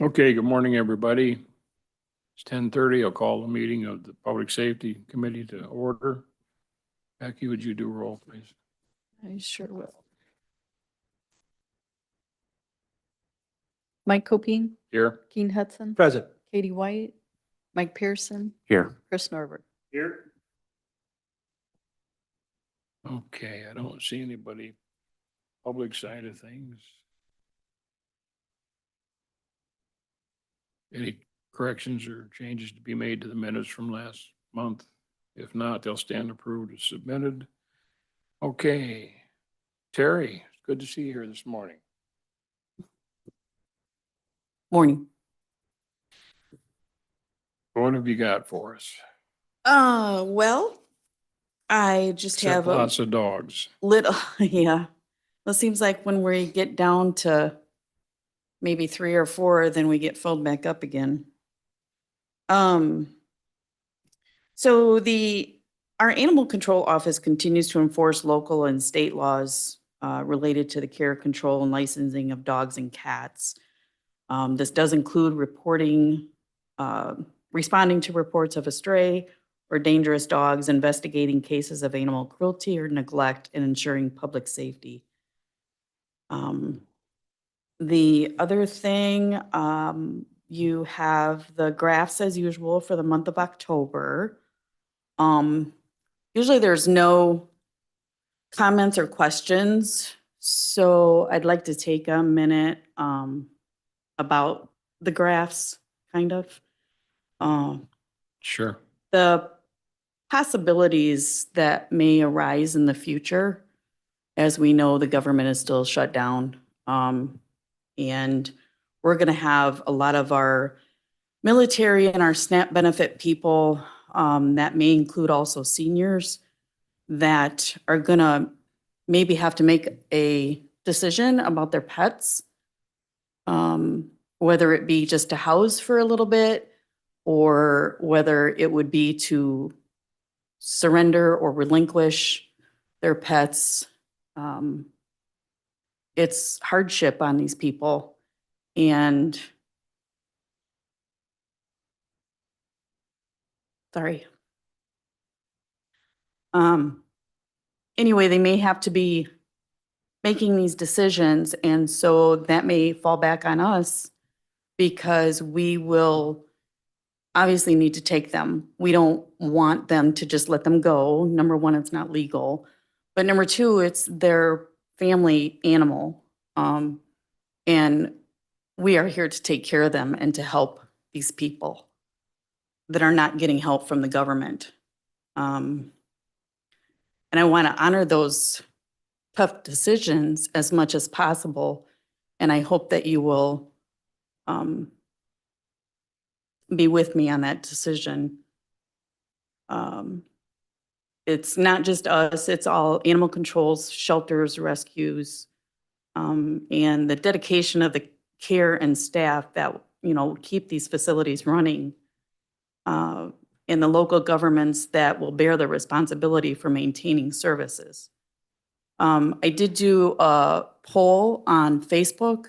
Okay, good morning, everybody. It's 10:30. I'll call the meeting of the Public Safety Committee to order. Becky, would you do roll, please? I sure will. Mike Copine, Here? Keen Hudson, Present. Katie White, Mike Pearson, Here. Chris Norbert. Here. Okay, I don't see anybody public side of things. Any corrections or changes to be made to the minutes from last month? If not, they'll stand approved as submitted. Okay, Terry, it's good to see you here this morning. Morning. What have you got for us? Well, I just Except have a lots of dogs. little, yeah. It seems like when we get down to maybe 3 or 4, then we get filled back up again. So our animal control office continues to enforce local and state laws related to the care, control, and licensing of dogs and cats. This does include responding to reports of a stray or dangerous dogs, investigating cases of animal cruelty or neglect, and ensuring public safety. The other thing, you have the graphs as usual for the month of October. Usually there's no comments or questions, so I'd like to take a minute about the graphs, kind of. Sure. The possibilities that may arise in the future, as we know, the government is still shut down. And we're going to have a lot of our military and our SNAP benefit people, that may include also seniors, that are going to maybe have to make a decision about their pets, whether it be just to house for a little bit, or whether it would be to surrender or relinquish their pets. It's hardship on these people. And sorry. Anyway, they may have to be making these decisions, and so that may fall back on us because we will obviously need to take them. We don't want them to just let them go. Number one, it's not legal. But number two, it's their family animal. And we are here to take care of them and to help these people that are not getting help from the government. And I want to honor those tough decisions as much as possible. And I hope that you will be with me on that decision. It's not just us, it's all animal controls, shelters, rescues, and the dedication of the care and staff that, keep these facilities running, and the local governments that will bear the responsibility for maintaining services. I did do a poll on Facebook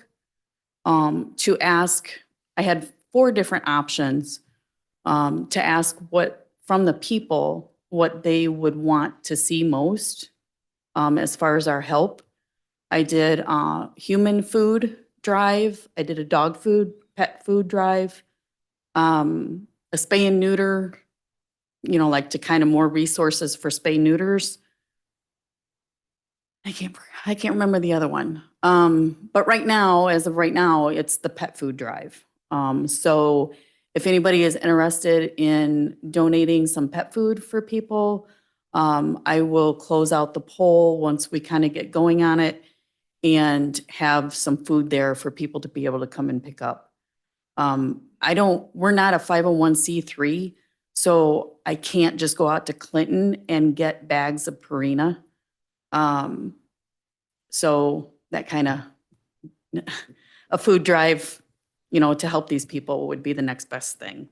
to ask, I had 4 different options to ask from the people, what they would want to see most as far as our help. I did a human food drive. I did a dog food, pet food drive, a spay and neuter, like to kind of more resources for spay neuters. I can't remember the other one. But right now, as of right now, it's the pet food drive. So if anybody is interested in donating some pet food for people, I will close out the poll once we kind of get going on it and have some food there for people to be able to come and pick up. We're not a 501c3, so I can't just go out to Clinton and get bags of Purina. So that kind of a food drive, to help these people would be the next best thing.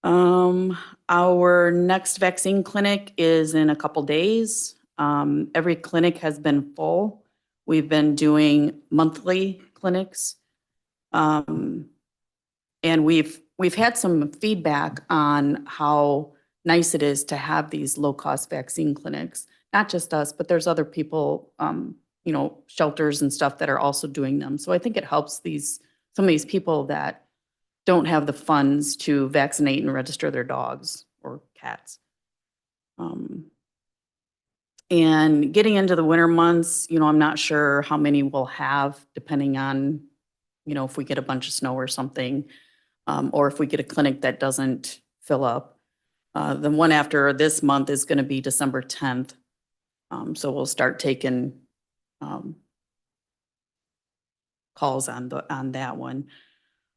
Our next vaccine clinic is in a couple days. Every clinic has been full. We've been doing monthly clinics. And we've had some feedback on how nice it is to have these low-cost vaccine clinics. Not just us, but there's other people, you know, shelters and stuff that are also doing them. So I think it helps some of these people that don't have the funds to vaccinate and register their dogs or cats. And getting into the winter months, you know, I'm not sure how many we'll have depending on, you know, if we get a bunch of snow or something, or if we get a clinic that doesn't fill up. The one after this month is going to be December 10th. So we'll start taking calls on that one.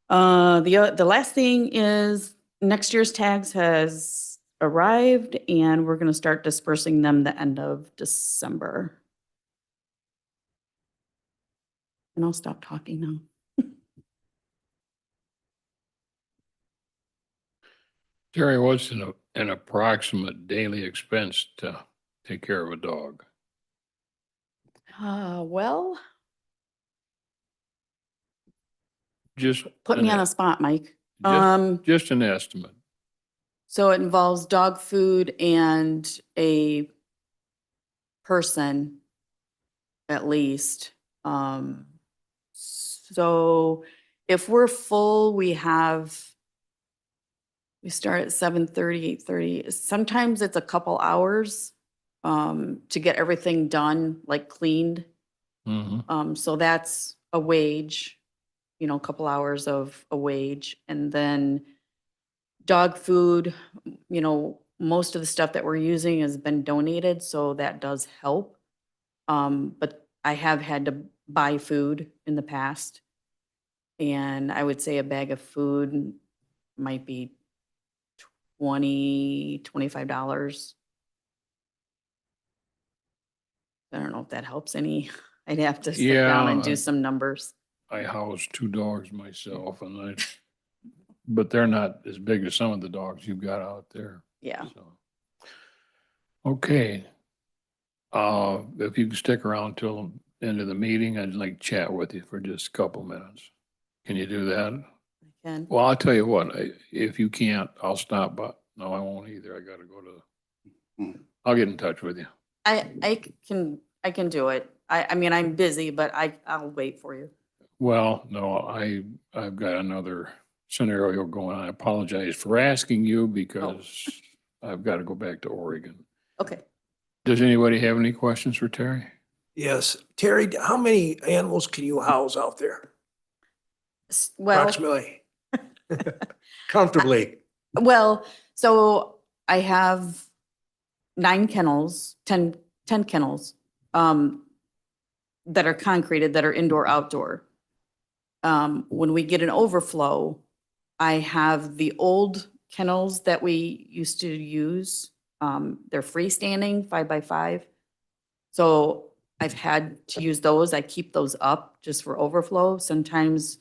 The last thing is next year's tags has arrived and we're going to start dispersing them the end of December. And I'll stop talking now. Terry, what's an approximate daily expense to take care of a dog? Well, Just put me an on the e- spot, Mike. Just an estimate. So it involves dog food and a person at least. So if we're full, we start at 7:30, 8:30. Sometimes it's a couple hours to get everything done, like cleaned. So that's a wage, you know, a couple hours of a wage. And then dog food, you know, most of the stuff that we're using has been donated, so that does help. But I have had to buy food in the past. And I would say a bag of food might be $25. I don't know if that helps any. I'd have to sit down and do Yeah, some numbers. I house 2 dogs myself but they're not as big as some of the dogs you've got out there. Yeah. So, okay. If you can stick around till the end of the meeting, I'd like to chat with you for just a couple minutes. Can you do that? I can. Well, I'll tell you what, if you can't, I'll stop by. No, I won't either. I gotta go I'll get in touch with you. I can do it. I mean, I'm busy, but I'll wait for you. Well, no, I've got another scenario going on. I apologize for asking you because I've got to go back to Oregon. Okay. Does anybody have any questions for Terry? Yes. Terry, how many animals can you house out there Well, approximately? Comfortably. well, so I have 9 kennels, 10 kennels, that are concreted, that are indoor, outdoor. When we get an overflow, I have the old kennels that we used to use. They're freestanding 5x5. So I've had to use those. I keep those up just for overflow. Sometimes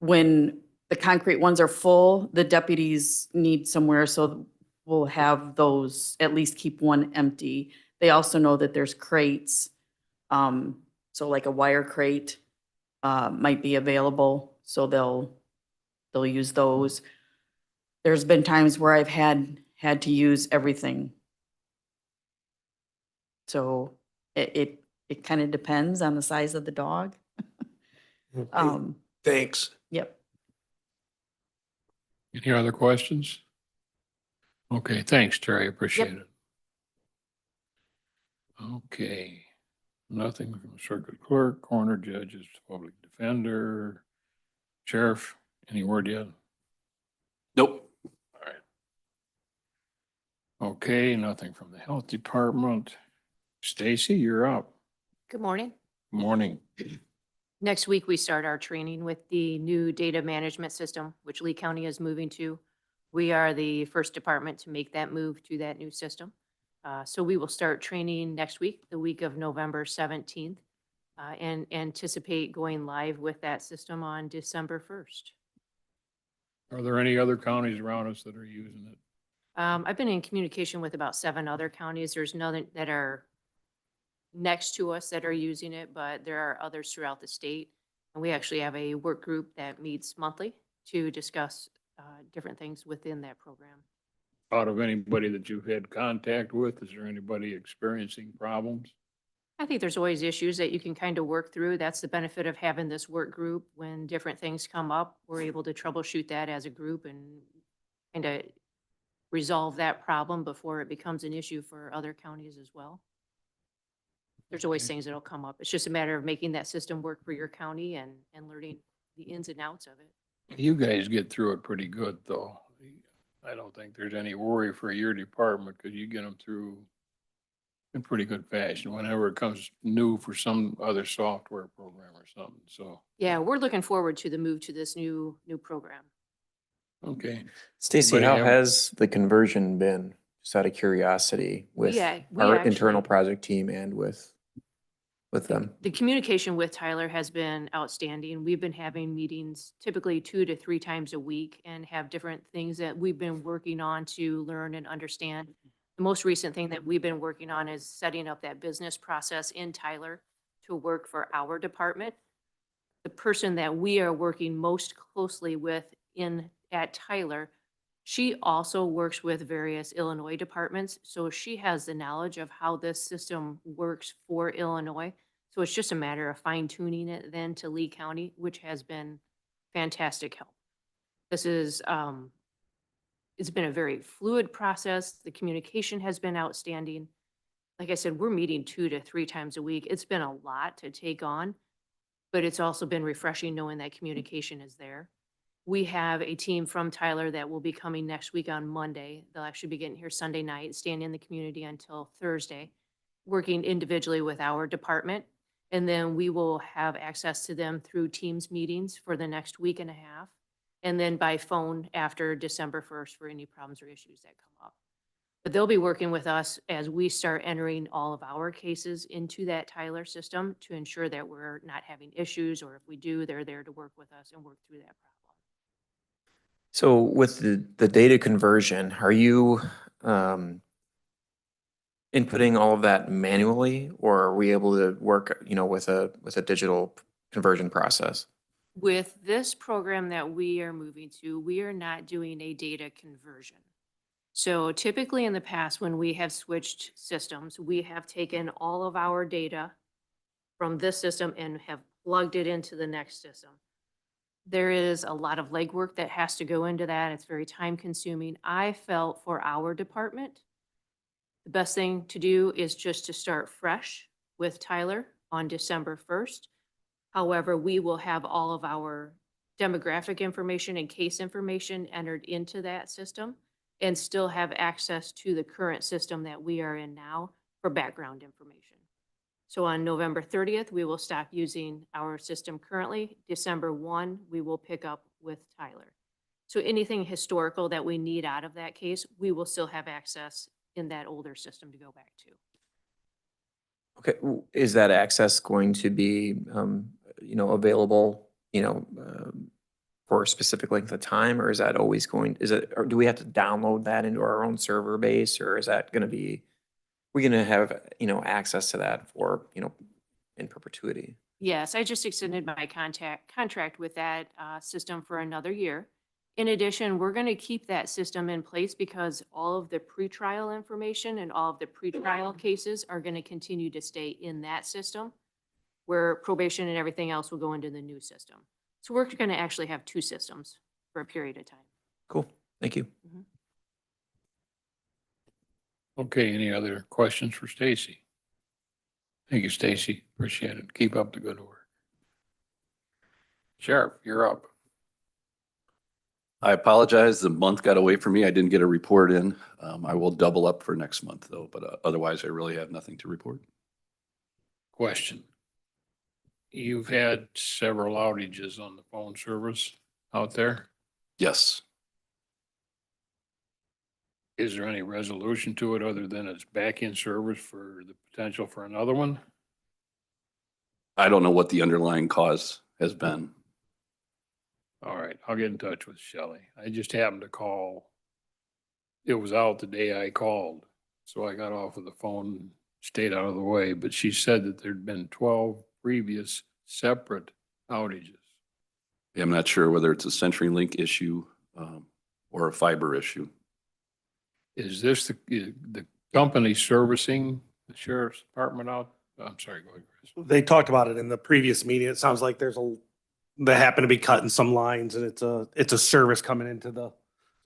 when the concrete ones are full, the deputies need somewhere, so we'll have those, at least keep one empty. They also know that there's crates. So like a wire crate might be available, so they'll use those. There's been times where I've had to use everything. So it kind of depends on the size of the dog. Okay, thanks. Yep. Any other questions? Okay, thanks, Terry. Appreciate it. Okay. Nothing from circuit clerk, coroner, judges, public defender, sheriff. Any word yet? Nope. All right. Okay, nothing from the health department. Stacy, you're up. Good morning. Morning. Next week, we start our training with the new data management system, which Lee County is moving to. We are the first department to make that move to that new system. So we will start training next week, the week of November 17th, and anticipate going live with that system on December 1st. Are there any other counties around us that are using it? I've been in communication with about 7 other counties. There's none that are next to us that are using it, but there are others throughout the state. And we actually have a work group that meets monthly to discuss different things within that program. Out of anybody that you've had contact with, is there anybody experiencing problems? I think there's always issues that you can kind of work through. That's the benefit of having this work group. When different things come up, we're able to troubleshoot that as a group and kind of resolve that problem before it becomes an issue for other counties as well. There's always Okay. things that'll come up. It's just a matter of making that system work for your county and learning the ins and outs of it. You guys get through it pretty good, though. I don't think there's any worry for your department because you get them through in pretty good fashion whenever it comes new for some other software program or something. So, Yeah, we're looking forward to the move to this new program. okay. Stacy, Anybody how have- has the conversion been? Just out of curiosity, with we our internal actually- project team and with them. The communication with Tyler has been outstanding. We've been having meetings typically 2 to 3 times a week and have different things that we've been working on to learn and understand. The most recent thing that we've been working on is setting up that business process in Tyler to work for our department. The person that we are working most closely with at Tyler, she also works with various Illinois departments, so she has the knowledge of how this system works for Illinois. So it's just a matter of fine tuning it then to Lee County, which has been fantastic help. This is, it's been a very fluid process. The communication has been outstanding. Like I said, we're meeting 2 to 3 times a week. It's been a lot to take on, but it's also been refreshing knowing that communication is there. We have a team from Tyler that will be coming next week on Monday. They'll actually be getting here Sunday night, staying in the community until Thursday, working individually with our department. And then we will have access to them through Teams meetings for the next week and a half. And then by phone after December 1st for any problems or issues that come up. But they'll be working with us as we start entering all of our cases into that Tyler system to ensure that we're not having issues, or if we do, they're there to work with us and work through that problem. So with the data conversion, are you inputting all of that manually, or are we able to work, with a digital conversion process? With this program that we are moving to, we are not doing a data conversion. So typically in the past, when we have switched systems, we have taken all of our data from this system and have plugged it into the next system. There is a lot of legwork that has to go into that. It's very time consuming. I felt for our department, the best thing to do is just to start fresh with Tyler on December 1st. However, we will have all of our demographic information and case information entered into that system and still have access to the current system that we are in now for background information. So on November 30th, we will stop using our system currently. December 1, we will pick up with Tyler. So anything historical that we need out of that case, we will still have access in that older system to go back to. Okay, is that access going to be, available, for a specific length of time, or is that always or do we have to download that into our own server base, or is that going to be, we're going to have, access to that for, in perpetuity? Yes, I just extended my contract with that system for another year. In addition, we're going to keep that system in place because all of the pretrial information and all of the pretrial cases are going to continue to stay in that system, where probation and everything else will go into the new system. So we're going to actually have 2 systems for a period of time. Cool, thank you. Okay, any other questions for Stacy? Thank you, Stacy. Appreciate it. Keep up the good work. Sheriff, you're up. I apologize. The month got away from me. I didn't get a report in. I will double up for next month though, but otherwise I really have nothing to report. Question. You've had several outages on the phone service out there. Yes. Is there any resolution to it other than it's back in service for the potential for another one? I don't know what the underlying cause has been. All right, I'll get in touch with Shelley. I just happened to call. It was out the day I called, so I got off of the phone, stayed out of the way, but she said that there'd been 12 previous separate outages? I'm not sure whether it's a CenturyLink issue or a fiber issue. Is this the company servicing the sheriff's department out? I'm sorry, go ahead, Chris. They talked about it in the previous meeting. It sounds like they happen to be cutting some lines and it's a service coming into so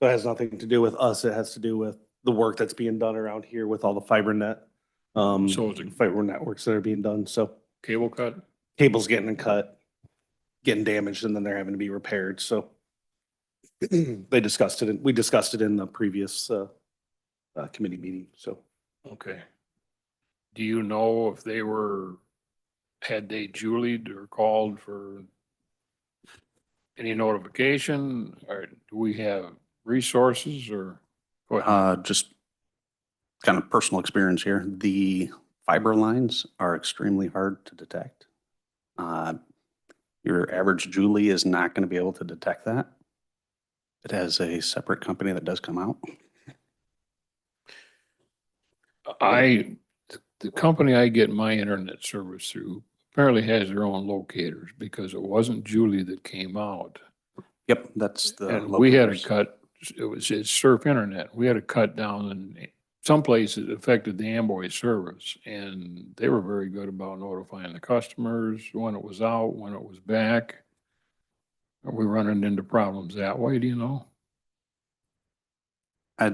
it has nothing to do with us. It has to do with the work that's being done around here with all the fiber net. So it's a- Fiber networks that are being done. So Cable cut? cables getting cut, getting damaged, and then they're having to be repaired. So we discussed it in the previous committee meeting. So Okay. Do you know if had they Julied or called for any notification? Or do we have resources or? Go ahead. Just kind of personal experience here. The fiber lines are extremely hard to detect. Your average Julie is not going to be able to detect that. It has a separate company that does come out. The company I get my internet service through apparently has their own locators because it wasn't Julie that came out. Yep, that's the. And we had to locators. cut, it's Surf Internet. We had to cut down and some places it affected the Amboy service. And they were very good about notifying the customers when it was out, when it was back. Are we running into problems that way, do you know? Go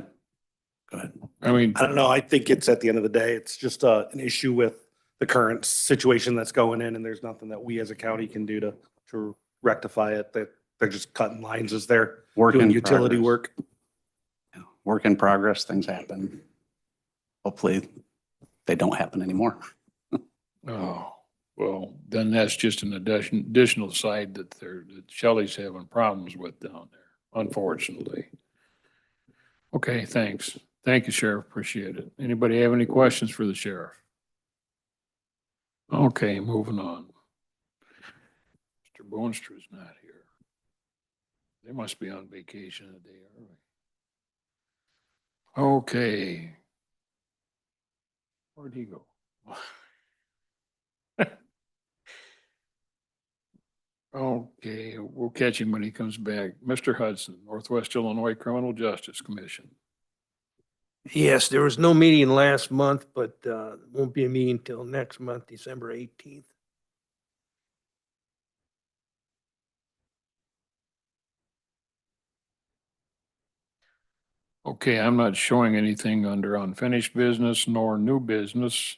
ahead. I mean, I don't know. I think it's at the end of the day, it's just an issue with the current situation that's going in, and there's nothing that we as a county can do to rectify it. That they're just cutting lines as they're Work doing in utility progress. work. Yeah, work in progress, things happen. Hopefully, they don't happen anymore. oh, well, then that's just an additional side that Shelley's having problems with down there, unfortunately. Okay, thanks. Thank you, Sheriff. Appreciate it. Anybody have any questions for the sheriff? Okay, moving on. Mr. Boonstra's not here. They must be on vacation a day early. Okay. Where'd he go? Okay, we'll catch him when he comes back. Mr. Hudson, Northwest Illinois Criminal Justice Commission. Yes, there was no meeting last month, but won't be a meeting till next month, December 18th. Okay, I'm not showing anything under unfinished business nor new business.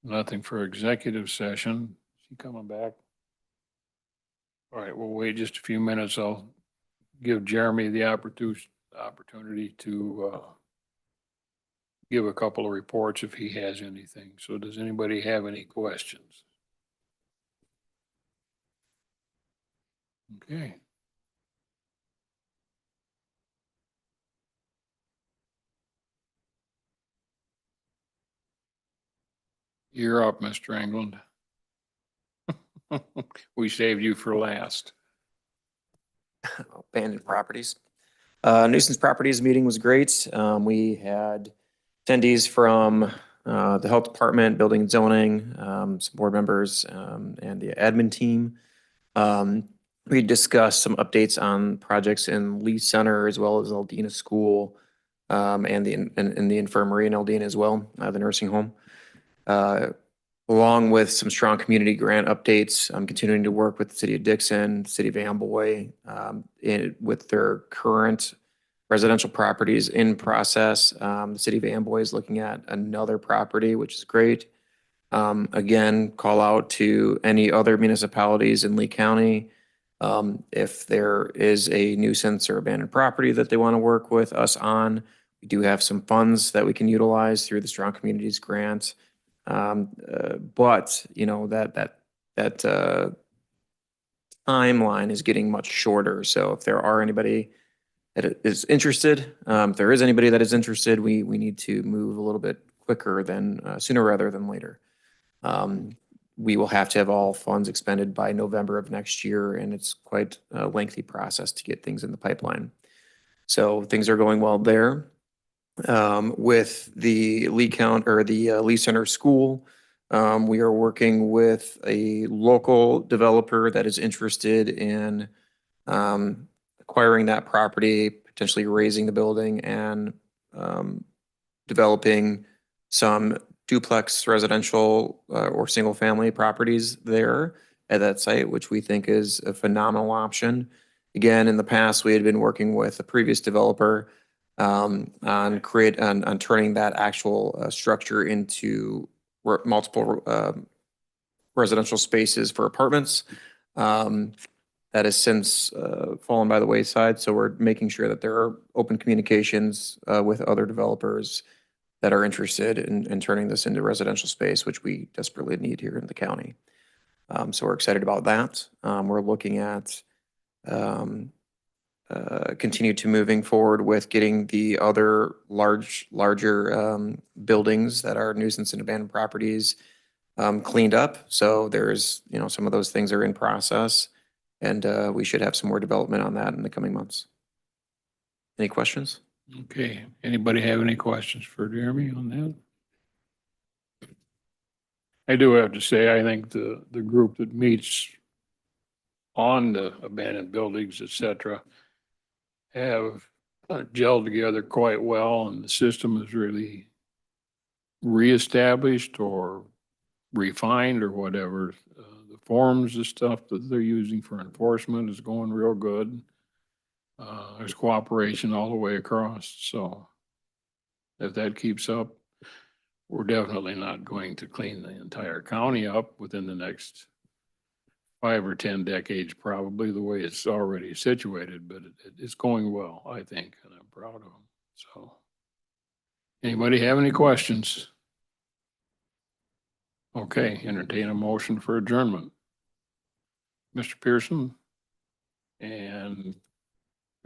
Nothing for executive session. Is he coming back? All right, we'll wait just a few minutes. I'll give Jeremy the opportunity to give a couple of reports if he has anything. So does anybody have any questions? Okay. You're up, Mr. England. We saved you for last. Abandoned properties. Nuisance properties meeting was great. We had attendees from the health department, building and zoning, some board members, and the admin team. We discussed some updates on projects in Lee Center as well as Aldina School, and the infirmary in Aldina as well, the nursing home. Along with some strong community grant updates. I'm continuing to work with the city of Dixon, city of Amboy, with their current residential properties in process. The city of Amboy is looking at another property, which is great. Again, call out to any other municipalities in Lee County. If there is a nuisance or abandoned property that they want to work with us on, we do have some funds that we can utilize through the Strong Communities Grant. But you know, that timeline is getting much shorter. So if there are anybody that is interested, if there is anybody that is interested, we need to move a little bit quicker than sooner rather than later. We will have to have all funds expended by November of next year, and it's quite a lengthy process to get things in the pipeline. So things are going well there. With the Lee Center School, We are working with a local developer that is interested in acquiring that property, potentially raising the building and developing some duplex residential or single-family properties there at that site, which we think is a phenomenal option. Again, in the past, we had been working with a previous developer on turning that actual structure into multiple residential spaces for apartments. That has since fallen by the wayside, so we're making sure that there are open communications with other developers that are interested in turning this into residential space, which we desperately need here in the county. So we're excited about that. We're looking at continue to moving forward with getting the other larger buildings that are nuisance and abandoned properties cleaned up. So there's, some of those things are in process, and we should have some more development on that in the coming months. Any questions? Okay, anybody have any questions for Jeremy on that? I do have to say, I think the group that meets on the abandoned buildings, et cetera, have gelled together quite well, and the system is really reestablished or refined or whatever. The forms and stuff that they're using for enforcement is going real good. There's cooperation all the way across, so if that keeps up, we're definitely not going to clean the entire county up within the next 5 or 10 decades, probably the way it's already situated, but it's going well, I think, and I'm proud of them. So, anybody have any questions? Okay, entertain a motion for adjournment. Mr. Pearson and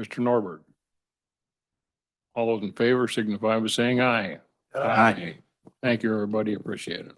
Mr. Norbert. All those in favor signify by saying aye. Aye. Thank you, everybody. Appreciate it.